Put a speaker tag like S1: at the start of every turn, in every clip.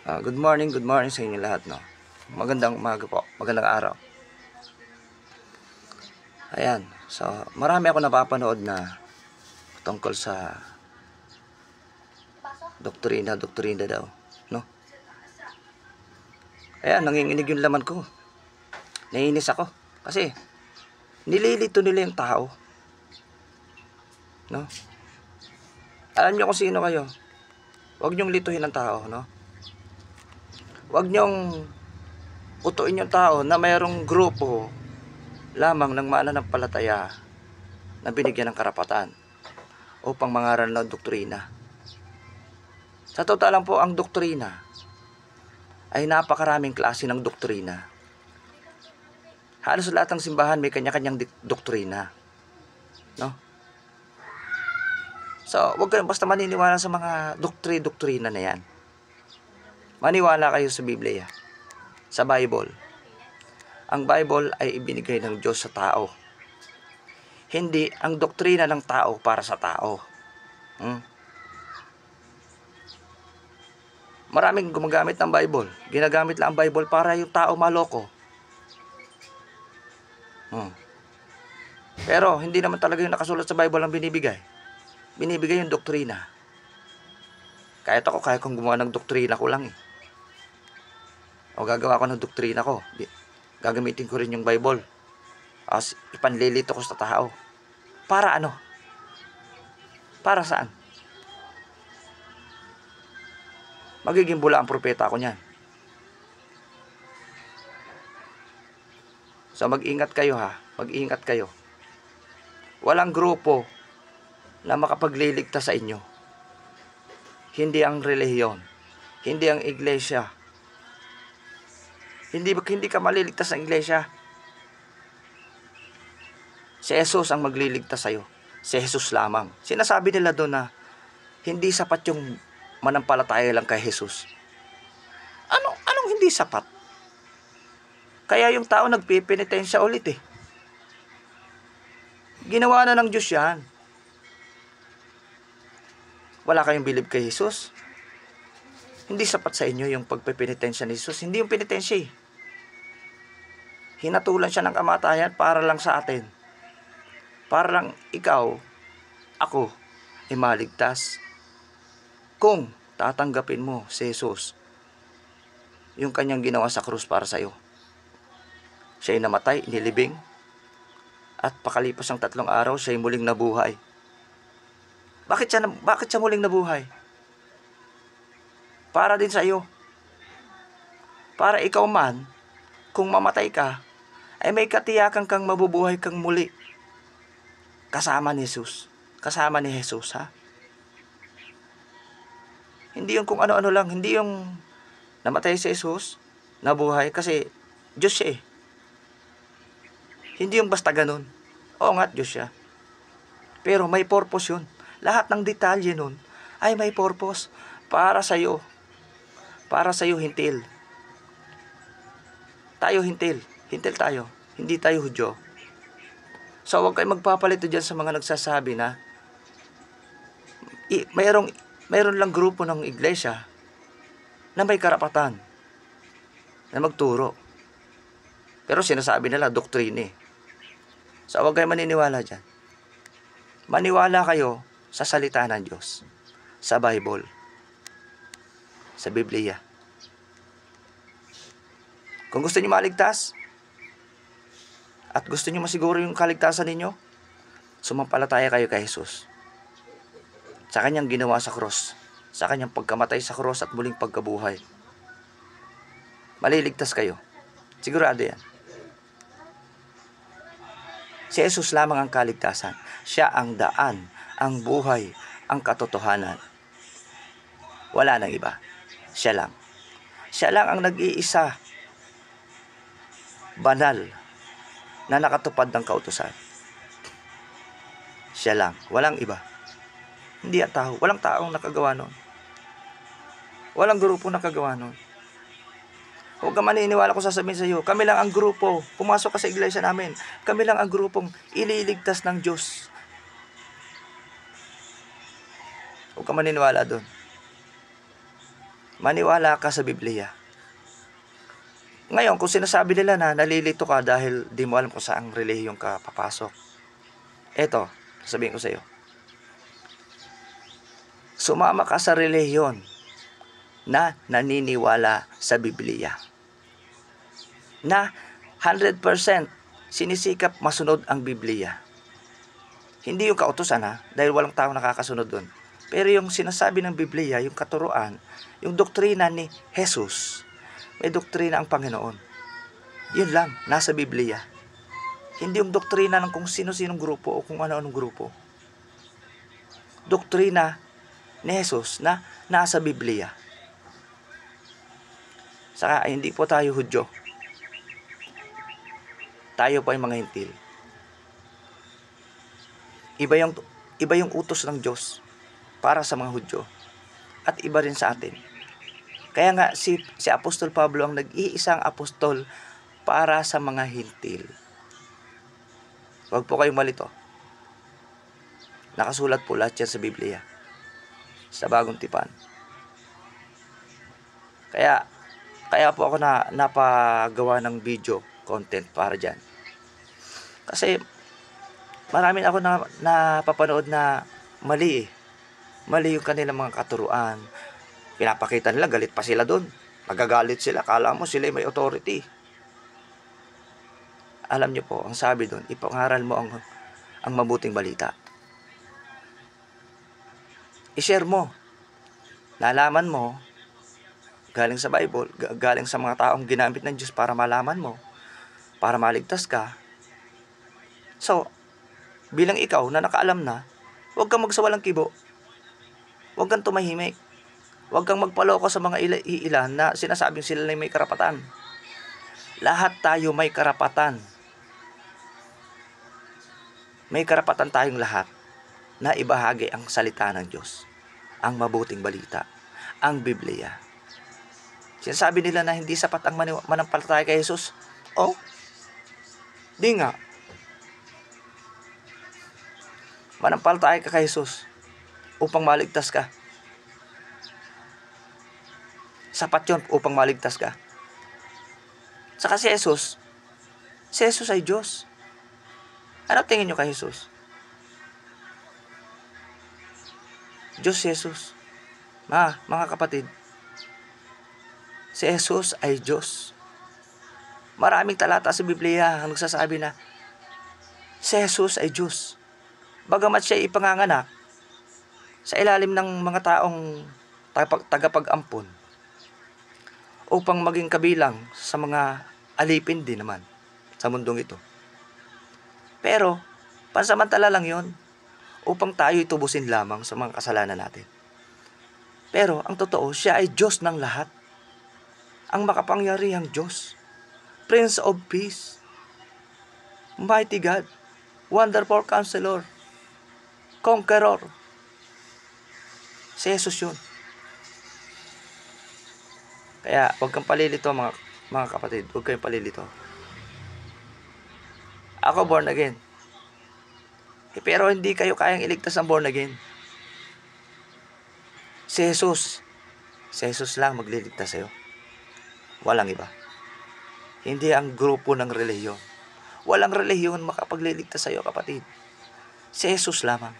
S1: Good morning sa inyo lahat, no. Magandang umaga po, magandang araw. Ayan, so marami ako napapanood na tungkol sa doktrina daw, no. Ayan, nanginginig yung laman ko. Naiinis ako kasi nililito nila yung tao, no. Alam niyo kung sino kayo. Huwag niyong lituhin ang tao, no. Huwag niyong utuin yung tao na mayroong grupo lamang ng mananampalataya na binigyan ng karapatan upang mangaral ng doktrina. Sa totoo lang po, ang doktrina ay napakaraming klase ng doktrina. Halos lahat ng simbahan may kanya-kanyang doktrina, no? So, huwag kayong basta maniniwala sa mga doktrina na yan. Maniwala kayo sa Biblia, sa Bible. Ang Bible ay ibinigay ng Diyos sa tao. Hindi ang doktrina ng tao para sa tao. Maraming gumagamit ng Bible. Ginagamit lang ang Bible para yung tao maloko. Pero hindi naman talaga yung nakasulat sa Bible ang binibigay. Binibigay yung doktrina. Kahit ako, kaya kong gumawa ng doktrina ko lang eh. O gagawa ko ng doktrina ko. Gagamitin ko rin yung Bible. As ipanlilito ko sa tao. Para ano? Para saan? Magiging bula ang propeta ako niyan. So mag-ingat kayo ha. Mag-ingat kayo. Walang grupo na makapagliligtas sa inyo. Hindi ang relihiyon. Hindi ang iglesia. Hindi ka maliligtas ng iglesia. Si Jesus ang magliligtas sa'yo. Si Jesus lamang. Sinasabi nila doon na hindi sapat yung manampalataya lang kay Jesus. Anong hindi sapat? Kaya yung tao nagpipinitensya ulit eh. Ginawa na ng Diyos yan. Wala kayong bilib kay Jesus? Hindi sapat sa inyo yung pagpipinitensya ni Jesus. Hindi yung pinitensya eh. Hinatulan siya ng kamatayan para lang sa atin. Para lang ikaw, ako, ay maligtas. Kung tatanggapin mo si Jesus, yung kanyang ginawa sa krus para sa iyo. Siya'y namatay, nilibing, at pakalipas ng 3 araw, siya'y muling nabuhay. Bakit siya muling nabuhay? Para din sa iyo. Para ikaw man, kung mamatay ka, ay may katiyakan kang mabubuhay kang muli. Kasama ni Jesus. Kasama ni Jesus, ha? Hindi yung kung ano-ano lang. Hindi yung namatay si Jesus, nabuhay, kasi Diyos siya eh. Hindi yung basta ganun. Oo nga, Diyos siya. Pero may purpose yun. Lahat ng detalye nun ay may purpose. Para sa'yo. Para sa'yo, hintil. Tayo hintil. Hintil tayo. Hindi tayo Hudyo. So, huwag kayo magpapalito dyan sa mga nagsasabi na mayroon lang grupo ng iglesia na may karapatan na magturo. Pero sinasabi nila, doktrine. So, huwag kayo maniniwala dyan. Maniwala kayo sa salita ng Diyos. Sa Bible. Sa Biblia. Kung gusto niyo maligtas, at gusto niyo masiguro yung kaligtasan ninyo, sumampalataya kayo kay Jesus. Sa kanyang ginawa sa cross. Sa kanyang pagkamatay sa cross at muling pagkabuhay. Maliligtas kayo. Sigurado yan. Si Jesus lamang ang kaligtasan. Siya ang daan, ang buhay, ang katotohanan. Wala nang iba. Siya lang. Siya lang ang nag-iisa, banal, na nakatupad ng kautusan. Siya lang. Walang iba. Hindi ang tao. Walang taong nakagawa nun. Walang grupo nakagawa nun. Huwag ka maniniwala kung sasabihin sa iyo, kami lang ang grupo. Pumasok ka sa iglesia namin. Kami lang ang grupong ililigtas ng Diyos. Huwag ka maniniwala doon. Maniwala ka sa Biblia. Ngayon, kung sinasabi nila na nalilito ka dahil di mo alam kung saang relihiyong ka papasok, eto, sabihin ko sa iyo, sumama ka sa relihiyon na naniniwala sa Biblia, na 100% sinisikap masunod ang Biblia. Hindi yung kautusan dahil walang tao nakakasunod doon. Pero yung sinasabi ng Biblia, yung katuruan, yung doktrina ni Jesus, may doktrina ang Panginoon. Yun lang, nasa Biblia. Hindi yung doktrina ng kung sino-sinong grupo o kung ano-anong grupo. Doktrina ni Jesus na nasa Biblia. Saka hindi po tayo Hudyo. Tayo po ay mga Hintil. Iba yung utos ng Diyos para sa mga Hudyo at iba rin sa atin. Kaya nga si Apostol Pablo ang nag-iisang apostol para sa mga Hintil. Huwag po kayong malito. Nakasulat po lahat yan sa Biblia, sa Bagong Tipan. Kaya po ako napagawa ng video content para dyan. Kasi marami ako napapanood na mali. Mali yung kanilang mga katuruan. Pinapakita nila, galit pa sila doon. Magagalit sila, kala mo sila may authority. Alam niyo po, ang sabi doon, ipangaral mo ang mabuting balita. I-share mo. Nalaman mo, galing sa Bible, galing sa mga taong ginamit ng Diyos para malaman mo, para maligtas ka. So, bilang ikaw na nakaalam na, huwag kang magsawalang kibo. Huwag kang tumahimik. Huwag kang magpaloko sa mga ilan na sinasabing sila na may karapatan. Lahat tayo may karapatan. May karapatan tayong lahat na ibahagi ang salita ng Diyos, ang mabuting balita, ang Biblia. Sinasabi nila na hindi sapat ang manampalataya kay Jesus. Oh, di nga. Manampalataya ka kay Jesus upang maligtas ka. Sapat yun upang maligtas ka. Saka si Jesus ay Diyos. Ano tingin nyo kay Jesus? Diyos si Jesus. Mga kapatid, si Jesus ay Diyos. Maraming talata sa Biblia ang nagsasabi na si Jesus ay Diyos. Bagamat siya ipanganganak sa ilalim ng mga taong tagapag-ampon upang maging kabilang sa mga alipin din naman sa mundong ito. Pero, pansamantala lang yon upang tayo itubusin lamang sa mga kasalanan natin. Pero, ang totoo, siya ay Diyos ng lahat. Ang makapangyarihang Diyos. Prince of Peace. Mighty God. Wonderful Counselor. Conqueror. Si Jesus yun. Kaya, huwag kang palilito mga kapatid. Huwag kayong palilito. Ako born again. Pero hindi kayo kayang iligtas ng born again. Si Jesus lang magliligtas sa'yo. Walang iba. Hindi ang grupo ng relihiyon. Walang relihiyon makapagliligtas sa'yo, kapatid. Si Jesus lamang.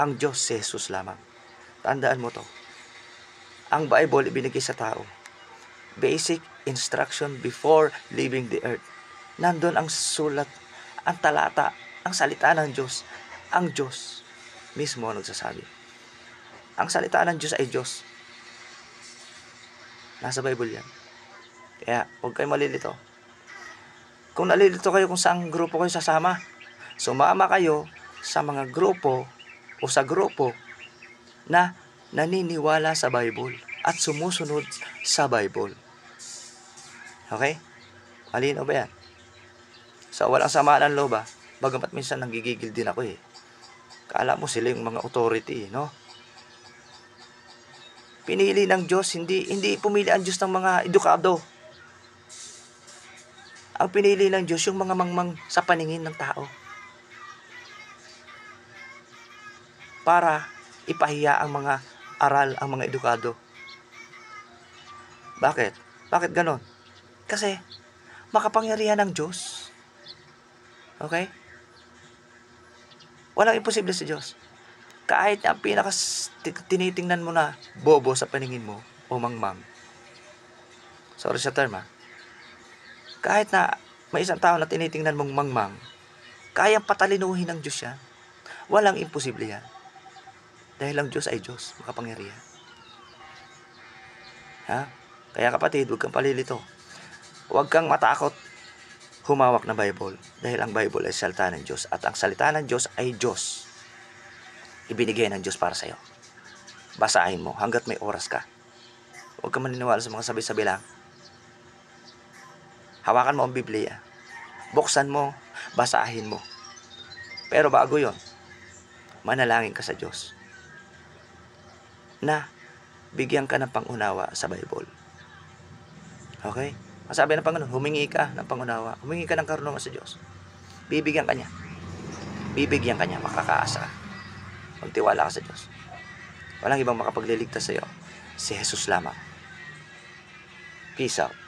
S1: Ang Diyos, si Jesus lamang. Tandaan mo to. Ang Bible ibinigay sa tao. Basic instruction before leaving the earth. Nandun ang sulat, ang talata, ang salita ng Diyos. Ang Diyos mismo nagsasabi. Ang salita ng Diyos ay Diyos. Nasa Bible yan. Kaya huwag kayo malilito. Kung nalilito kayo kung saang grupo kayo sasama, sumama kayo sa mga grupo o sa grupo na naniniwala sa Bible at sumusunod sa Bible. Okay? Malino ba yan? So, walang samaan ng loob bagamat minsan nanggigigil din ako Kala mo sila yung mga authority, no? Pinili ng Diyos, hindi pumili ang Diyos ng mga edukado. Ang pinili ng Diyos yung mga mangmang sa paningin ng tao. Para ipahiya ang mga aral, ang mga edukado. Bakit? Bakit ganon? Kasi, makapangyarihan ng Diyos. Okay? Walang imposible sa Diyos. Kahit ang tinitingnan mo na bobo sa paningin mo, o mangmang. Sorry sa term, kahit na may isang tao na tinitingnan mong mangmang, kayang patalinuhin ng Diyos yan. Walang imposible yan. Dahil ang Diyos ay Diyos, makapangyarihan. Ha? Kaya kapatid, huwag kang palilito. Huwag kang matakot humawak na Bible. Dahil ang Bible ay salita ng Diyos. At ang salita ng Diyos ay Diyos. Ibinigay ng Diyos para sa'yo. Basahin mo hanggat may oras ka. Huwag kang maniniwala sa mga sabi-sabi lang. Hawakan mo ang Biblia. Buksan mo, basahin mo. Pero bago yon, manalangin ka sa Diyos na bigyan ka ng pangunawa sa Bible. Okay? Masabi ng Panginoon, humingi ka ng pangunawa. Humingi ka ng karunungan sa Diyos. Bibigyan ka niya. Bibigyan ka niya. Makakaasa ka. Magtiwala ka sa Diyos. Walang ibang makapagliligtas sa iyo. Si Jesus lamang. Peace out.